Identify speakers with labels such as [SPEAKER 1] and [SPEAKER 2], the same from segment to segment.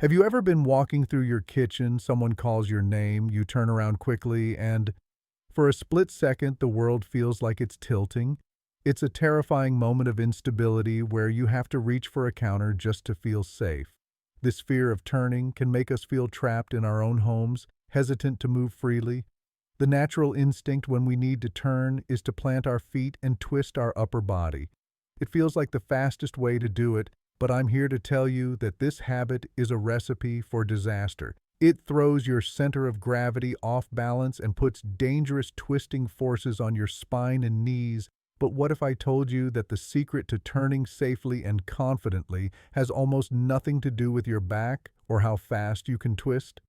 [SPEAKER 1] Have you ever been walking through your kitchen, someone calls your name, you turn around quickly, and for a split second the world feels like it's tilting? It's a terrifying moment of instability where you have to reach for a counter just to feel safe. This fear of turning can make us feel trapped in our own homes, hesitant to move freely. The natural instinct when we need to turn is to plant our feet and twist our upper body. It feels like the fastest way to do it, but I'm here to tell you that this habit is a recipe for disaster. It throws your center of gravity off balance and puts dangerous twisting forces on your spine and knees. But what if I told you that the secret to turning safely and confidently has almost nothing to do with your back or how fast you can twist?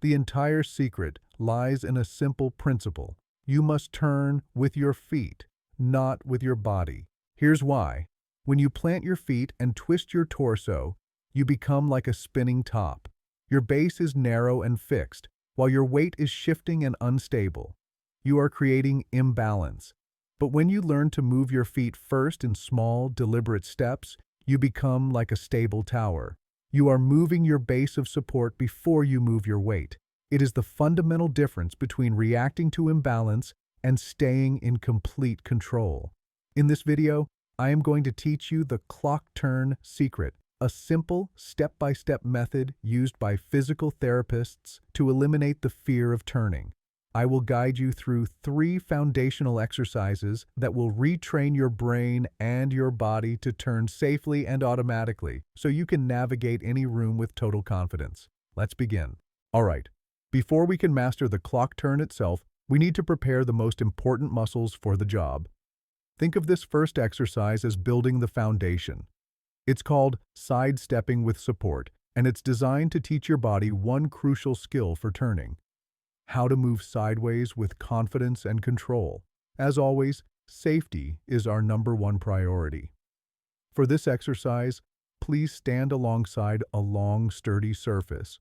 [SPEAKER 1] The entire secret lies in a simple principle. You must turn with your feet, not with your body. Here's why. When you plant your feet and twist your torso, you become like a spinning top. Your base is narrow and fixed, while your weight is shifting and unstable. You are creating imbalance. But when you learn to move your feet first in small, deliberate steps, you become like a stable tower. You are moving your base of support before you move your weight. It is the fundamental difference between reacting to imbalance and staying in complete control. In this video, I am going to teach you the clock turn secret, a simple, step-by-step method used by physical therapists to eliminate the fear of turning. I will guide you through 3 foundational exercises that will retrain your brain and your body to turn safely and automatically, so you can navigate any room with total confidence. Let's begin. All right, before we can master the clock turn itself, we need to prepare the most important muscles for the job. Think of this first exercise as building the foundation. It's called sidestepping with support, and it's designed to teach your body one crucial skill for turning: how to move sideways with confidence and control. As always, safety is our #1 priority. For this exercise, please stand alongside a long, sturdy surface.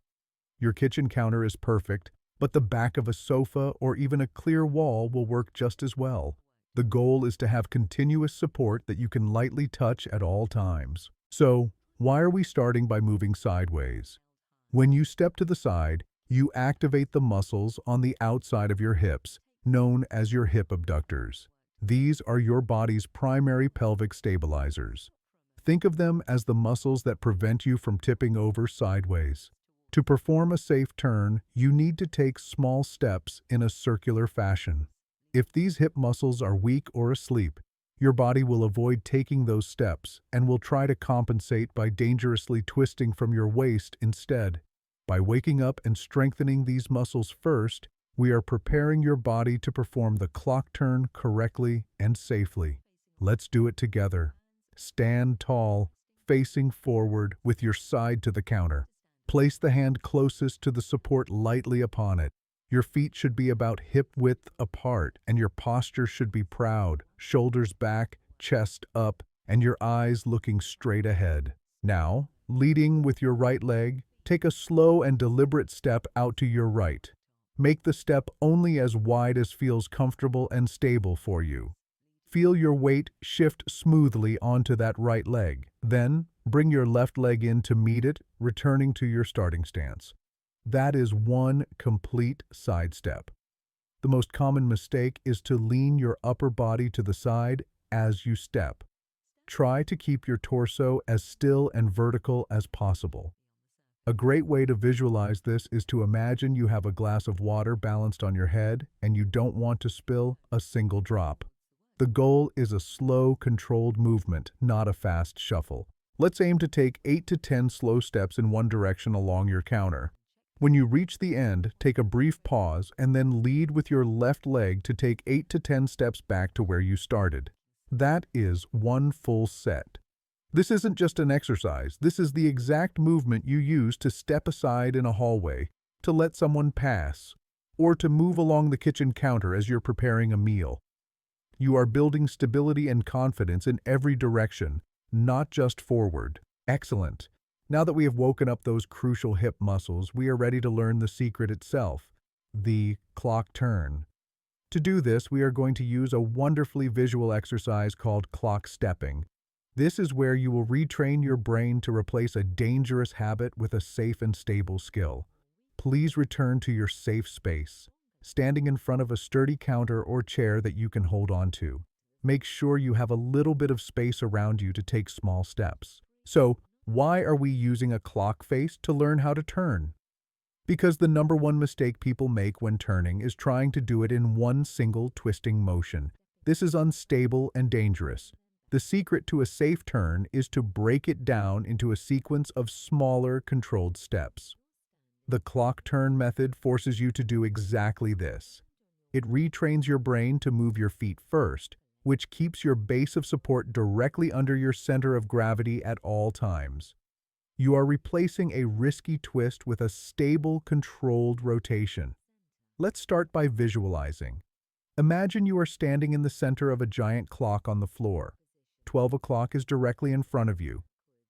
[SPEAKER 1] Your kitchen counter is perfect, but the back of a sofa or even a clear wall will work just as well. The goal is to have continuous support that you can lightly touch at all times. So, why are we starting by moving sideways? When you step to the side, you activate the muscles on the outside of your hips, known as your hip abductors. These are your body's primary pelvic stabilizers. Think of them as the muscles that prevent you from tipping over sideways. To perform a safe turn, you need to take small steps in a circular fashion. If these hip muscles are weak or asleep, your body will avoid taking those steps and will try to compensate by dangerously twisting from your waist instead. By waking up and strengthening these muscles first, we are preparing your body to perform the clock turn correctly and safely. Let's do it together. Stand tall, facing forward with your side to the counter. Place the hand closest to the support lightly upon it. Your feet should be about hip-width apart, and your posture should be proud, shoulders back, chest up, and your eyes looking straight ahead. Now, leading with your right leg, take a slow and deliberate step out to your right. Make the step only as wide as feels comfortable and stable for you. Feel your weight shift smoothly onto that right leg. Then, bring your left leg in to meet it, returning to your starting stance. That is one complete sidestep. The most common mistake is to lean your upper body to the side as you step. Try to keep your torso as still and vertical as possible. A great way to visualize this is to imagine you have a glass of water balanced on your head and you don't want to spill a single drop. The goal is a slow, controlled movement, not a fast shuffle. Let's aim to take 8 to 10 slow steps in one direction along your counter. When you reach the end, take a brief pause and then lead with your left leg to take 8 to 10 steps back to where you started. That is one full set. This isn't just an exercise, this is the exact movement you use to step aside in a hallway, to let someone pass, or to move along the kitchen counter as you're preparing a meal. You are building stability and confidence in every direction, not just forward. Excellent. Now that we have woken up those crucial hip muscles, we are ready to learn the secret itself, the clock turn. To do this, we are going to use a wonderfully visual exercise called clock stepping. This is where you will retrain your brain to replace a dangerous habit with a safe and stable skill. Please return to your safe space, standing in front of a sturdy counter or chair that you can hold on to. Make sure you have a little bit of space around you to take small steps. So, why are we using a clock face to learn how to turn? Because the number one mistake people make when turning is trying to do it in one single twisting motion. This is unstable and dangerous. The secret to a safe turn is to break it down into a sequence of smaller, controlled steps. The clock turn method forces you to do exactly this. It retrains your brain to move your feet first, which keeps your base of support directly under your center of gravity at all times. You are replacing a risky twist with a stable, controlled rotation. Let's start by visualizing. Imagine you are standing in the center of a giant clock on the floor. 12 o'clock is directly in front of you.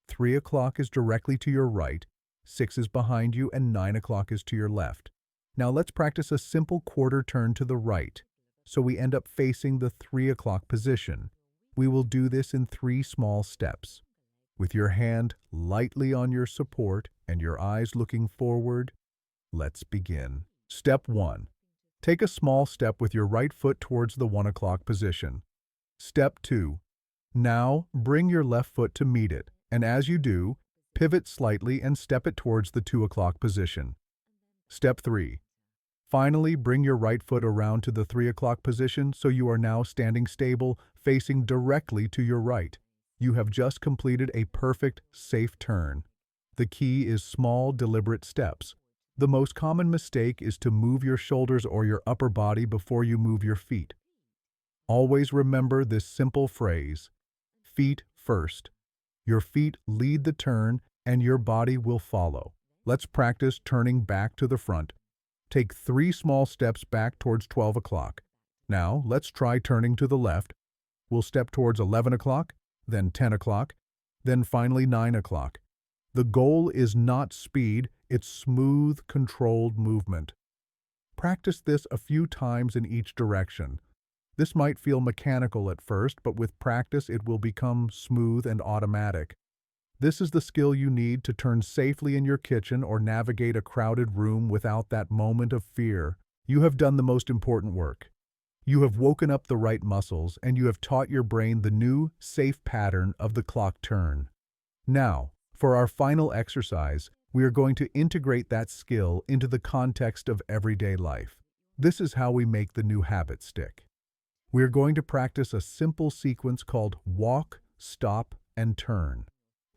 [SPEAKER 1] 3 o'clock is directly to your right. 6 is behind you, and 9 o'clock is to your left. Now let's practice a simple quarter turn to the right, so we end up facing the 3 o'clock position. We will do this in 3 small steps. With your hand lightly on your support and your eyes looking forward, let's begin. Step 1. Take a small step with your right foot towards the 1 o'clock position. Step 2. Now bring your left foot to meet it, and as you do, pivot slightly and step it towards the 2 o'clock position. Step 3. Finally, bring your right foot around to the 3 o'clock position so you are now standing stable, facing directly to your right. You have just completed a perfect, safe turn. The key is small, deliberate steps. The most common mistake is to move your shoulders or your upper body before you move your feet. Always remember this simple phrase: feet first. Your feet lead the turn and your body will follow. Let's practice turning back to the front. Take 3 small steps back towards 12 o'clock. Now, let's try turning to the left. We'll step towards 11 o'clock, then 10 o'clock, then finally 9 o'clock. The goal is not speed, it's smooth, controlled movement. Practice this a few times in each direction. This might feel mechanical at first, but with practice it will become smooth and automatic. This is the skill you need to turn safely in your kitchen or navigate a crowded room without that moment of fear. You have done the most important work. You have woken up the right muscles, and you have taught your brain the new, safe pattern of the clock turn. Now, for our final exercise, we are going to integrate that skill into the context of everyday life. This is how we make the new habit stick. We are going to practice a simple sequence called walk, stop, and turn.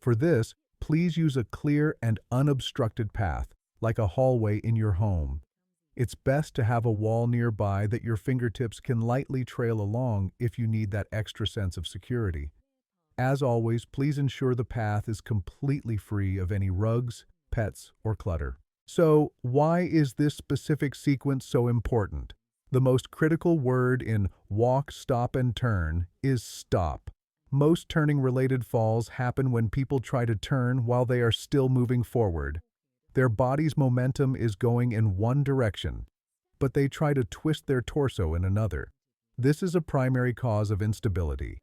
[SPEAKER 1] For this, please use a clear and unobstructed path, like a hallway in your home. It's best to have a wall nearby that your fingertips can lightly trail along if you need that extra sense of security. As always, please ensure the path is completely free of any rugs, pets, or clutter. So, why is this specific sequence so important? The most critical word in walk, stop, and turn is stop. Most turning-related falls happen when people try to turn while they are still moving forward. Their body's momentum is going in one direction, but they try to twist their torso in another. This is a primary cause of instability.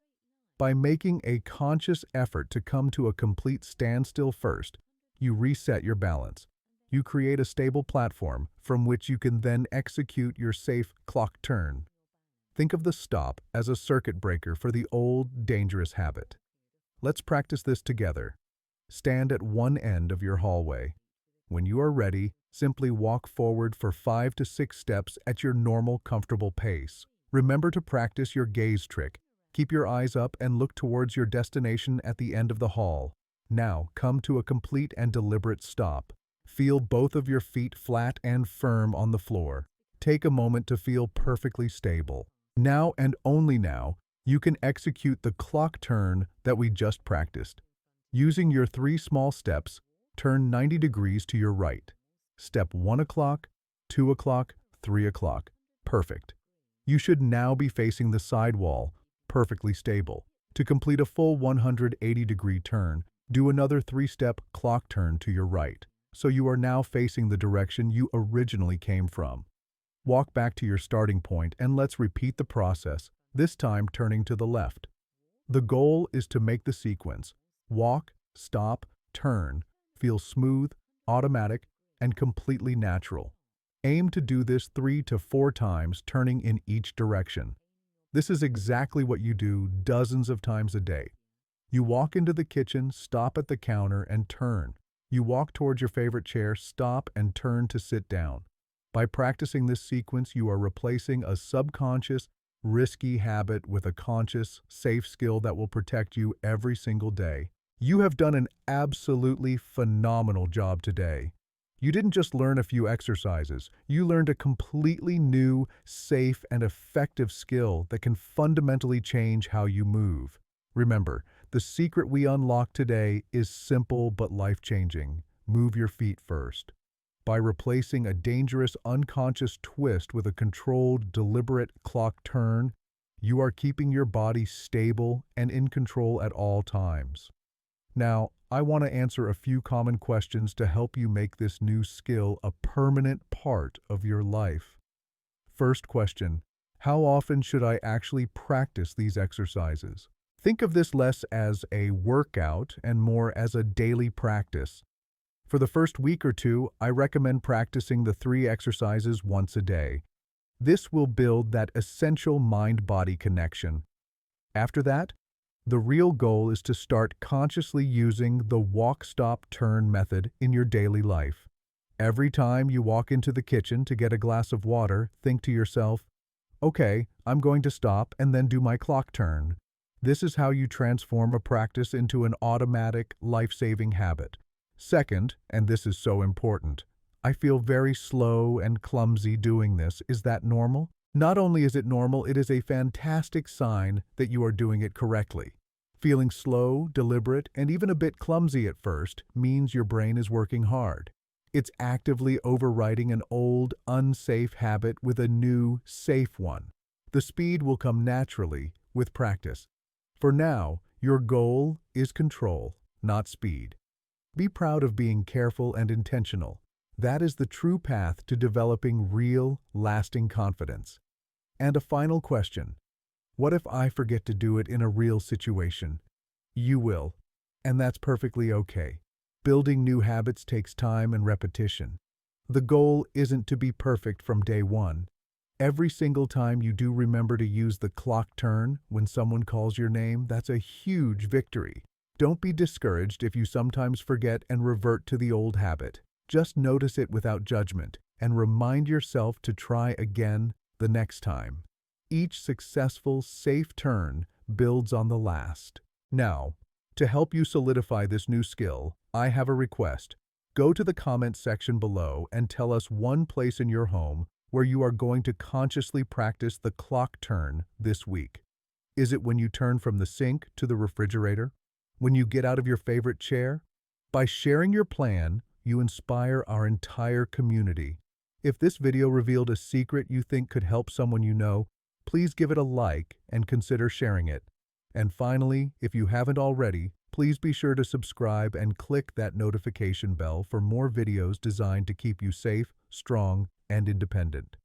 [SPEAKER 1] By making a conscious effort to come to a complete standstill first, you reset your balance. You create a stable platform from which you can then execute your safe clock turn. Think of the stop as a circuit breaker for the old, dangerous habit. Let's practice this together. Stand at one end of your hallway. When you are ready, simply walk forward for 5 to 6 steps at your normal, comfortable pace. Remember to practice your gaze trick. Keep your eyes up and look towards your destination at the end of the hall. Now, come to a complete and deliberate stop. Feel both of your feet flat and firm on the floor. Take a moment to feel perfectly stable. Now and only now, you can execute the clock turn that we just practiced. Using your 3 small steps, turn 90 degrees to your right. Step 1 o'clock, 2 o'clock, 3 o'clock. Perfect. You should now be facing the side wall, perfectly stable. To complete a full 180-degree turn, do another 3-step clock turn to your right, so you are now facing the direction you originally came from. Walk back to your starting point and let's repeat the process, this time turning to the left. The goal is to make the sequence walk, stop, turn feel smooth, automatic, and completely natural. Aim to do this 3 to 4 times, turning in each direction. This is exactly what you do dozens of times a day. You walk into the kitchen, stop at the counter, and turn. You walk towards your favorite chair, stop, and turn to sit down. By practicing this sequence, you are replacing a subconscious, risky habit with a conscious, safe skill that will protect you every single day. You have done an absolutely phenomenal job today. You didn't just learn a few exercises, you learned a completely new, safe, and effective skill that can fundamentally change how you move. Remember, the secret we unlocked today is simple but life-changing. Move your feet first. By replacing a dangerous unconscious twist with a controlled, deliberate clock turn, you are keeping your body stable and in control at all times. Now, I want to answer a few common questions to help you make this new skill a permanent part of your life. First question, how often should I actually practice these exercises? Think of this less as a workout and more as a daily practice. For the first week or two, I recommend practicing the 3 exercises once a day. This will build that essential mind-body connection. After that, the real goal is to start consciously using the walk, stop, turn method in your daily life. Every time you walk into the kitchen to get a glass of water, think to yourself, okay, I'm going to stop and then do my clock turn. This is how you transform a practice into an automatic, life-saving habit. Second, and this is so important, I feel very slow and clumsy doing this. Is that normal? Not only is it normal, it is a fantastic sign that you are doing it correctly. Feeling slow, deliberate, and even a bit clumsy at first means your brain is working hard. It's actively overriding an old, unsafe habit with a new, safe one. The speed will come naturally with practice. For now, your goal is control, not speed. Be proud of being careful and intentional. That is the true path to developing real, lasting confidence. And a final question. What if I forget to do it in a real situation? You will, and that's perfectly okay. Building new habits takes time and repetition. The goal isn't to be perfect from day one. Every single time you do remember to use the clock turn when someone calls your name, that's a huge victory. Don't be discouraged if you sometimes forget and revert to the old habit. Just notice it without judgment and remind yourself to try again the next time. Each successful, safe turn builds on the last. Now, to help you solidify this new skill, I have a request. Go to the comments section below and tell us one place in your home where you are going to consciously practice the clock turn this week. Is it when you turn from the sink to the refrigerator? When you get out of your favorite chair? By sharing your plan, you inspire our entire community. If this video revealed a secret you think could help someone you know, please give it a like and consider sharing it. And finally, if you haven't already, please be sure to subscribe and click that notification bell for more videos designed to keep you safe, strong, and independent.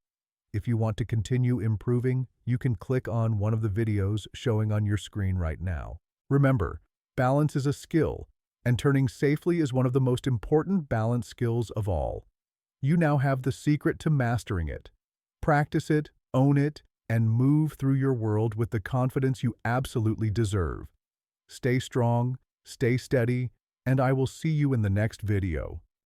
[SPEAKER 1] If you want to continue improving, you can click on one of the videos showing on your screen right now. Remember, balance is a skill, and turning safely is one of the most important balance skills of all. You now have the secret to mastering it. Practice it, own it, and move through your world with the confidence you absolutely deserve. Stay strong, stay steady, and I will see you in the next video.